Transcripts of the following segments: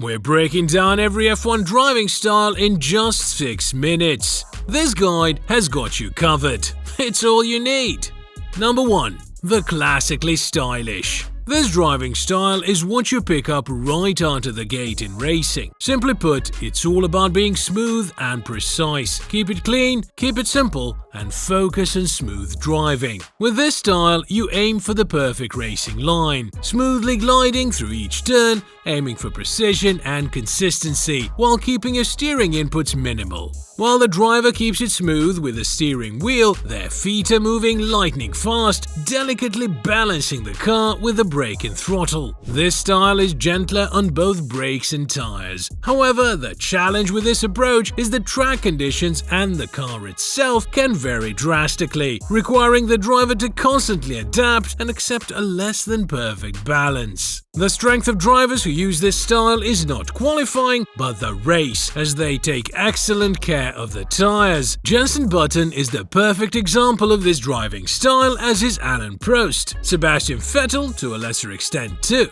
We're breaking down every F1 driving style in just 6 minutes. This guide has got you covered. It's all you need. Number 1. The classically stylish. This driving style is what you pick up right out of the gate in racing. Simply put, it's all about being smooth and precise. Keep it clean, keep it simple, and focus on smooth driving. With this style, you aim for the perfect racing line, smoothly gliding through each turn, aiming for precision and consistency, while keeping your steering inputs minimal. While the driver keeps it smooth with the steering wheel, their feet are moving lightning fast, delicately balancing the car with the brake and throttle. This style is gentler on both brakes and tires. However, the challenge with this approach is the track conditions and the car itself can vary drastically, requiring the driver to constantly adapt and accept a less than perfect balance. The strength of drivers who use this style is not qualifying, but the race, as they take excellent care of the tires. Jenson Button is the perfect example of this driving style, as is Alain Prost, Sebastian Vettel to a lesser extent too.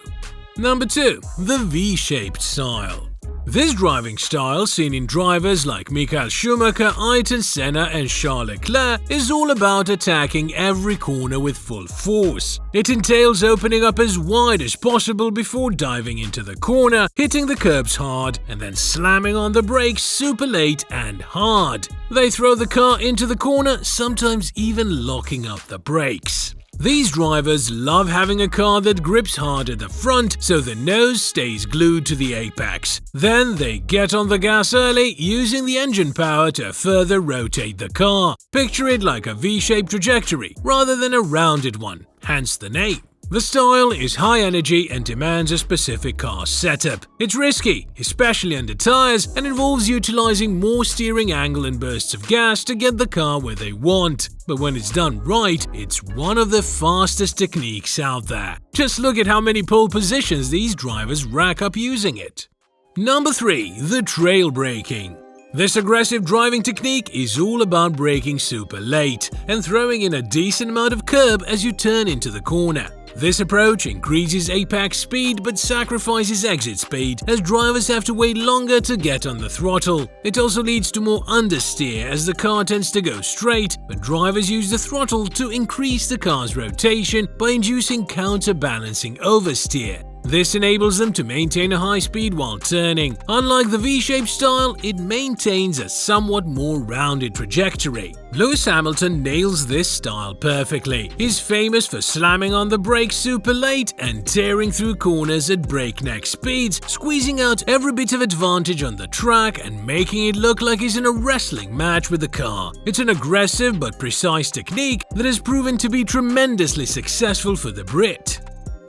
Number 2. The V-shaped style. This driving style, seen in drivers like Michael Schumacher, Ayrton Senna and Charles Leclerc, is all about attacking every corner with full force. It entails opening up as wide as possible before diving into the corner, hitting the curbs hard, and then slamming on the brakes super late and hard. They throw the car into the corner, sometimes even locking up the brakes. These drivers love having a car that grips hard at the front so the nose stays glued to the apex. Then they get on the gas early, using the engine power to further rotate the car. Picture it like a V-shaped trajectory rather than a rounded one, hence the name. The style is high energy and demands a specific car setup. It's risky, especially under tires, and involves utilizing more steering angle and bursts of gas to get the car where they want. But when it's done right, it's one of the fastest techniques out there. Just look at how many pole positions these drivers rack up using it. Number 3. The trail braking. This aggressive driving technique is all about braking super late and throwing in a decent amount of curb as you turn into the corner. This approach increases apex speed but sacrifices exit speed, as drivers have to wait longer to get on the throttle. It also leads to more understeer as the car tends to go straight, but drivers use the throttle to increase the car's rotation by inducing counterbalancing oversteer. This enables them to maintain a high speed while turning. Unlike the V-shaped style, it maintains a somewhat more rounded trajectory. Lewis Hamilton nails this style perfectly. He's famous for slamming on the brakes super late and tearing through corners at breakneck speeds, squeezing out every bit of advantage on the track and making it look like he's in a wrestling match with the car. It's an aggressive but precise technique that has proven to be tremendously successful for the Brit.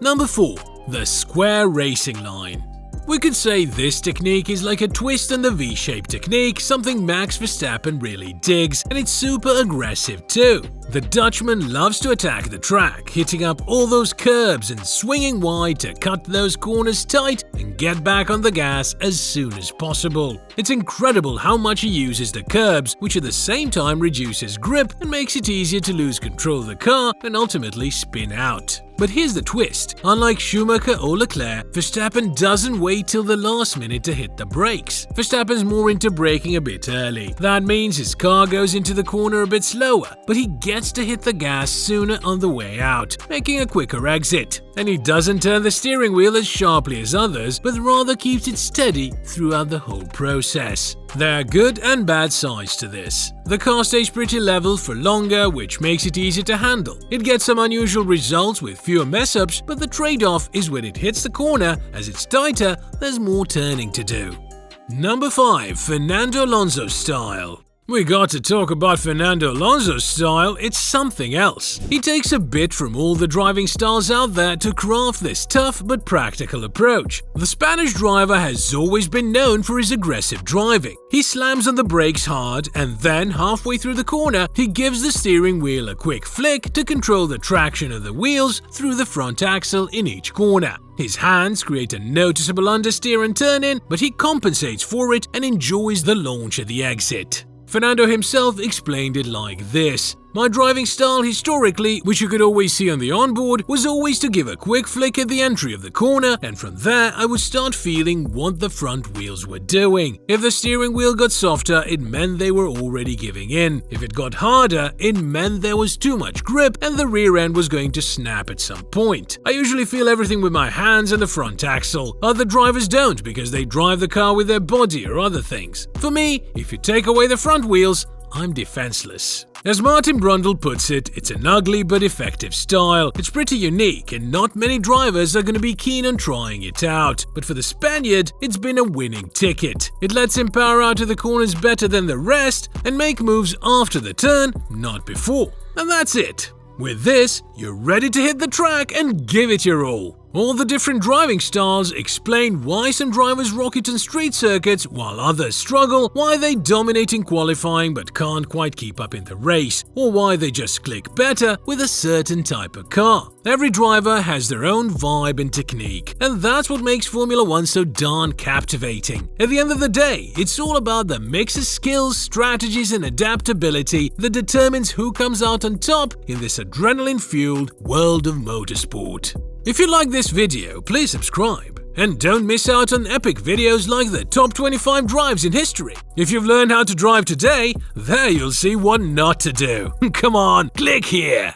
Number 4. The square racing line. We could say this technique is like a twist on the V-shaped technique, something Max Verstappen really digs, and it's super aggressive too. The Dutchman loves to attack the track, hitting up all those curbs and swinging wide to cut those corners tight and get back on the gas as soon as possible. It's incredible how much he uses the curbs, which at the same time reduces grip and makes it easier to lose control of the car and ultimately spin out. But here's the twist. Unlike Schumacher or Leclerc, Verstappen doesn't wait till the last minute to hit the brakes. Verstappen's more into braking a bit early. That means his car goes into the corner a bit slower, but he gets to hit the gas sooner on the way out, making a quicker exit. And he doesn't turn the steering wheel as sharply as others, but rather keeps it steady throughout the whole process. There are good and bad sides to this. The car stays pretty level for longer, which makes it easier to handle. It gets some unusual results with fewer mess-ups, but the trade-off is when it hits the corner, as it's tighter, there's more turning to do. Number 5. Fernando Alonso style. We got to talk about Fernando Alonso's style. It's something else. He takes a bit from all the driving styles out there to craft this tough but practical approach. The Spanish driver has always been known for his aggressive driving. He slams on the brakes hard, and then halfway through the corner, he gives the steering wheel a quick flick to control the traction of the wheels through the front axle in each corner. His hands create a noticeable understeer and turn-in, but he compensates for it and enjoys the launch at the exit. Fernando himself explained it like this: My driving style historically, which you could always see on the onboard, was always to give a quick flick at the entry of the corner, and from there I would start feeling what the front wheels were doing. If the steering wheel got softer, it meant they were already giving in. If it got harder, it meant there was too much grip and the rear end was going to snap at some point. I usually feel everything with my hands and the front axle. Other drivers don't because they drive the car with their body or other things. For me, if you take away the front wheels, I'm defenseless. As Martin Brundle puts it, it's an ugly but effective style. It's pretty unique and not many drivers are going to be keen on trying it out. But for the Spaniard, it's been a winning ticket. It lets him power out of the corners better than the rest and make moves after the turn, not before. And that's it. With this, you're ready to hit the track and give it your all. All the different driving styles explain why some drivers rock it on street circuits while others struggle, why they dominate in qualifying but can't quite keep up in the race, or why they just click better with a certain type of car. Every driver has their own vibe and technique, and that's what makes Formula 1 so darn captivating. At the end of the day, it's all about the mix of skills, strategies and adaptability that determines who comes out on top in this adrenaline-fueled world of motorsport. If you like this video, please subscribe. And don't miss out on epic videos like the top 25 drives in history. If you've learned how to drive today, there you'll see what not to do. Come on, click here!